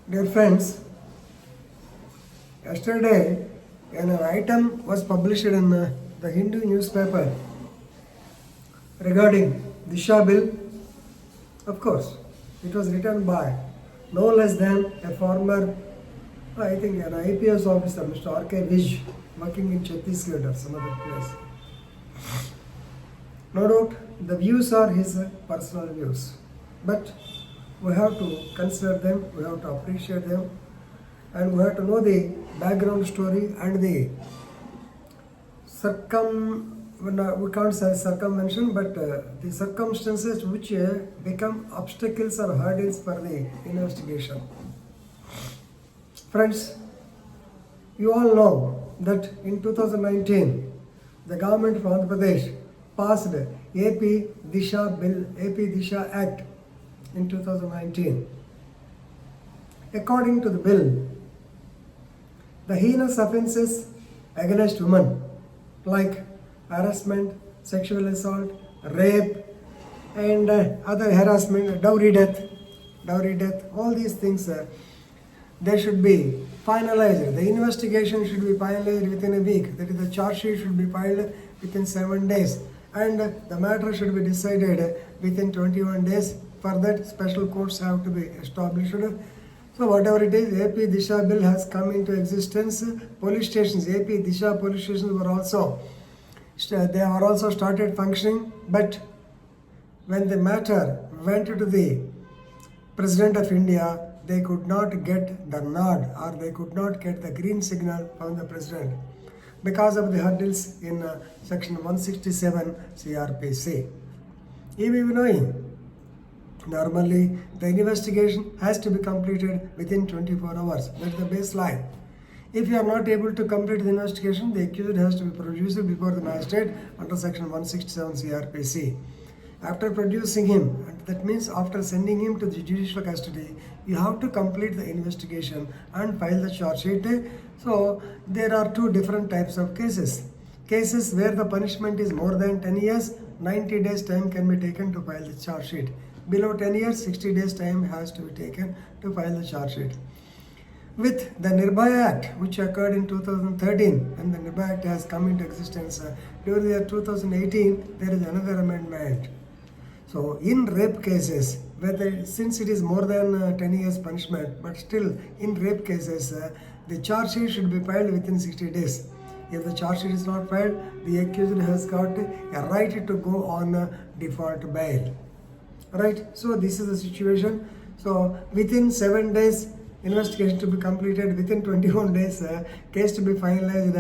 Dear friends, yesterday an item was published in the Hindu newspaper regarding Disha bill. Of course, it was written by no less than a former, I think, an IPS officer, Mr. R.K. Vij, working in Chhattisgarh or some other place. No doubt, the views are his personal views, but we have to consider them, we have to appreciate them, and we have to know the background story and the we can't say circumvention, but the circumstances which become obstacles or hurdles for the investigation. Friends, you all know that in 2019, the government of Andhra Pradesh passed AP Disha Bill, AP Disha Act in 2019. According to the bill, the heinous offences against women like harassment, sexual assault, rape, and other harassment, dowry death, all these things, they should be finalized. The investigation should be finalized within a week. That is, the charge sheet should be filed within 7 days, and the matter should be decided within 21 days. For that, special courts have to be established. So whatever it is, AP Disha bill has come into existence. Police stations, AP Disha police stations were also started functioning. But when the matter went to the President of India, they could not get the nod, or they could not get the green signal from the President because of the hurdles in section 167 CRPC. Even knowing, normally the investigation has to be completed within 24 hours. That's the baseline. If you are not able to complete the investigation, the accused has to be produced before the magistrate under section 167 CRPC. After producing him, that means after sending him to the judicial custody, you have to complete the investigation and file the charge sheet. So there are two different types of cases. Cases where the punishment is more than 10 years, 90 days time can be taken to file the charge sheet. Below 10 years, 60 days time has to be taken to file the charge sheet. With the Nirbhaya Act, which occurred in 2013, and the Nirbhaya Act has come into existence during the year 2018, there is another amendment. So in rape cases, since it is more than 10 years punishment, but still in rape cases, the charge sheet should be filed within 60 days. If the charge sheet is not filed, the accused has got a right to go on default bail. Right? So this is the situation. So within 7 days, investigation to be completed. Within 21 days, case to be finalized.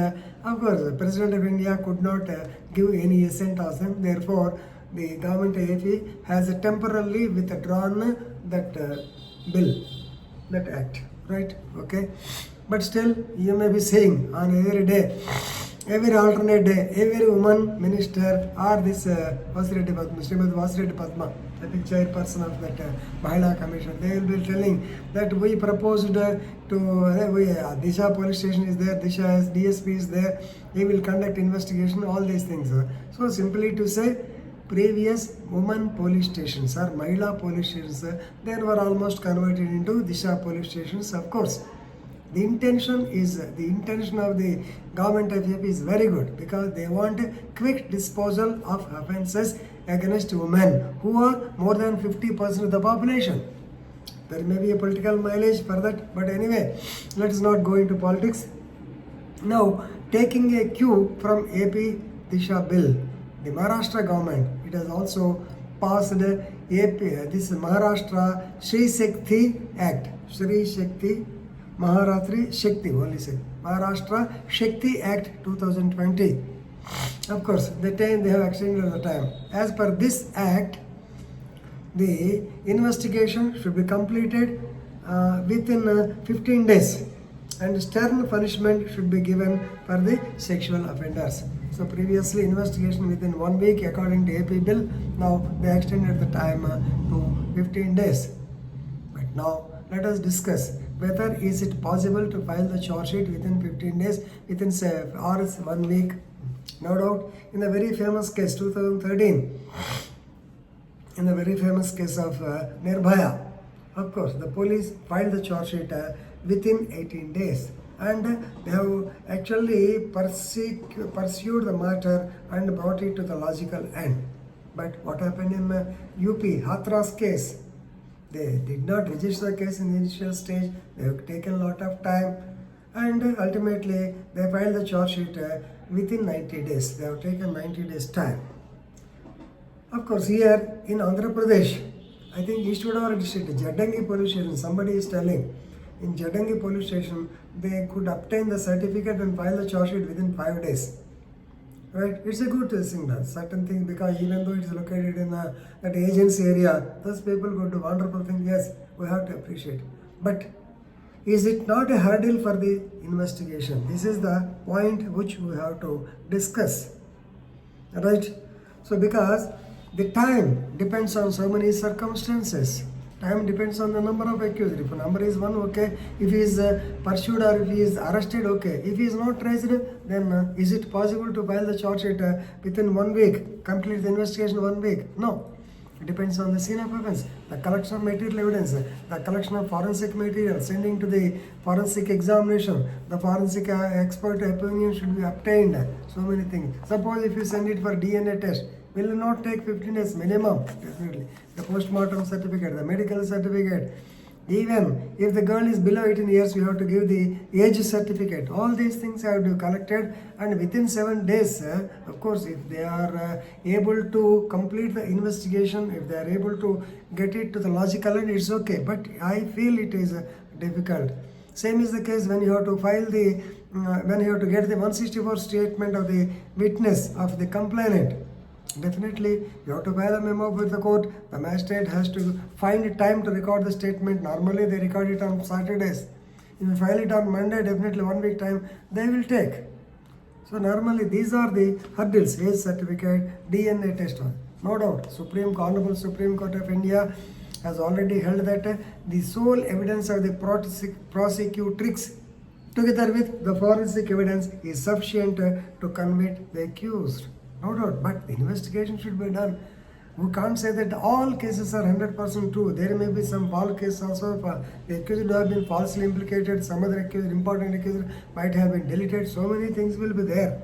Of course, the President of India could not give any assent of them. Therefore, the government AP has temporarily withdrawn that bill, that act. Right? Okay. But still, you may be saying on every day, every alternate day, every woman minister or this Vasireddy Padma, Srimati Vasireddy Padma, I think chairperson of that Mahila Commission, they will be telling that we proposed Disha police station is there, Disha is, DSP is there, we will conduct investigation, all these things. So simply to say, previous women police stations or Mahila police stations, they were almost converted into Disha police stations. Of course, the intention of the government of AP is very good, because they want a quick disposal of offences against women who are more than 50% of the population. There may be a political mileage for that, but anyway, let us not go into politics. Now, taking a cue from AP Disha bill, the Maharashtra government, it has also passed this Maharashtra Shri Shakti Act, Shri Shakti Maharatri Shakti, only say Maharashtra Shakti Act 2020. Of course, the time they have extended the time. As per this act, the investigation should be completed within 15 days, and stern punishment should be given for the sexual offenders. So previously investigation within 1 week according to AP bill, now they extended the time to 15 days. But now let us discuss whether is it possible to file the charge sheet within 15 days, within or 1 week. No doubt, in the very famous case 2013, in the very famous case of Nirbhaya, Of course, the police filed the charge sheet within 18 days, and they have actually pursued the matter and brought it to the logical end. But what happened in UP, Hathras case? They did not register the case in the initial stage. They have taken a lot of time, and ultimately they filed the charge sheet within 90 days. They have taken 90 days time. Of course, here in Andhra Pradesh, I think East Godavari district, Jaddangi police station, somebody is telling, in Jaddangi police station, they could obtain the certificate and file the charge sheet within 5 days. Right? It's a good thing, that certain thing, because even though it is located in that agency area, those people could do wonderful thing. Yes, we have to appreciate. But is it not a hurdle for the investigation? This is the point which we have to discuss. Right? So because the time depends on so many circumstances. Time depends on the number of accused. If a number is 1, okay. If he is pursued or if he is arrested, okay. If he is not traced, then is it possible to file the charge sheet within 1 week? Complete the investigation 1 week? No. It depends on the scene of offense, the collection of material evidence, the collection of forensic material, sending to the forensic examination, the forensic expert opinion should be obtained. So many things. Suppose if you send it for DNA test, will not take 15 days minimum, definitely. The post-mortem certificate, the medical certificate. Even if the girl is below 18 years, we have to give the age certificate. All these things have to be collected, and within 7 days, of course, if they are able to complete the investigation, if they are able to get it to the logical end, it's okay. But I feel it is difficult. Same is the case when you have to file the, when you have to get the 164 statement of the witness of the complainant. Definitely, you have to file a memo with the court. The magistrate has to find time to record the statement. Normally, they record it on Saturdays. If you file it on Monday, definitely 1 week time they will take. So normally, these are the hurdles: age certificate, DNA test. No doubt, Honorable Supreme Court of India has already held that the sole evidence of the prosecutrix, together with the forensic evidence, is sufficient to convict the accused. No doubt, but the investigation should be done. We can't say that all cases are 100% true. There may be some false cases also. The accused would have been falsely implicated. Some other accused, important accused, might have been deleted. So many things will be there,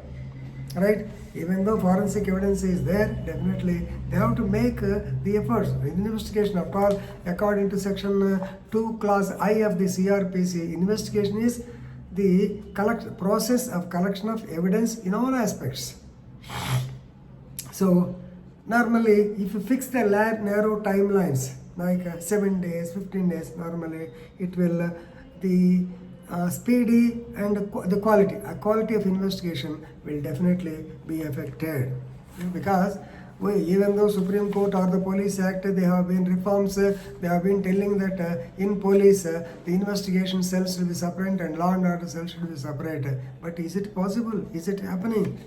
right? Even though forensic evidence is there, definitely they have to make the efforts. In investigation, of all, according to Section 2, Clause I of the CRPC, investigation is the process of collection of evidence in all aspects. So normally, if you fix the narrow timelines, like 7 days, 15 days, normally it will the speedy and the quality of investigation will definitely be affected, because even though Supreme Court or the Police Act, they have been reforms, they have been telling that in police the investigation cells should be separate and law and order cells should be separate. But is it possible? Is it happening?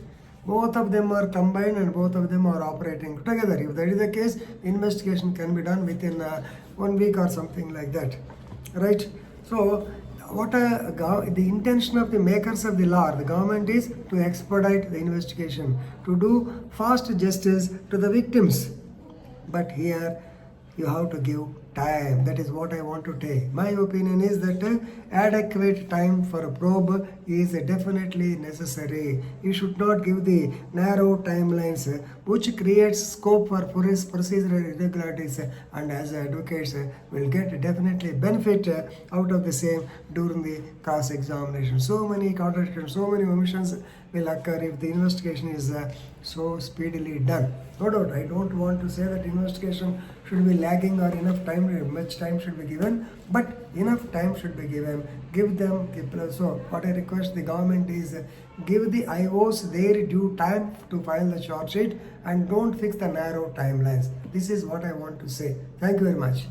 Both of them are combined and both of them are operating together. If that is the case, investigation can be done within 1 week or something like that, right? So, what the intention of the makers of the law, the government, is to expedite the investigation, to do fast justice to the victims. But here, you have to give time. That is what I want to take. My opinion is that adequate time for a probe is definitely necessary. You should not give the narrow timelines, which creates scope for procedural irregularities, and as advocates will get definitely benefit out of the same during the cross-examination. So many contradictions, so many omissions will occur if the investigation is so speedily done. No doubt, I don't want to say that investigation should be lagging or enough time, much time should be given, but enough time should be given. Give them the, so what I request the government is give the IOs their due time to file the charge sheet and don't fix the narrow timelines. This is what I want to say. Thank you very much.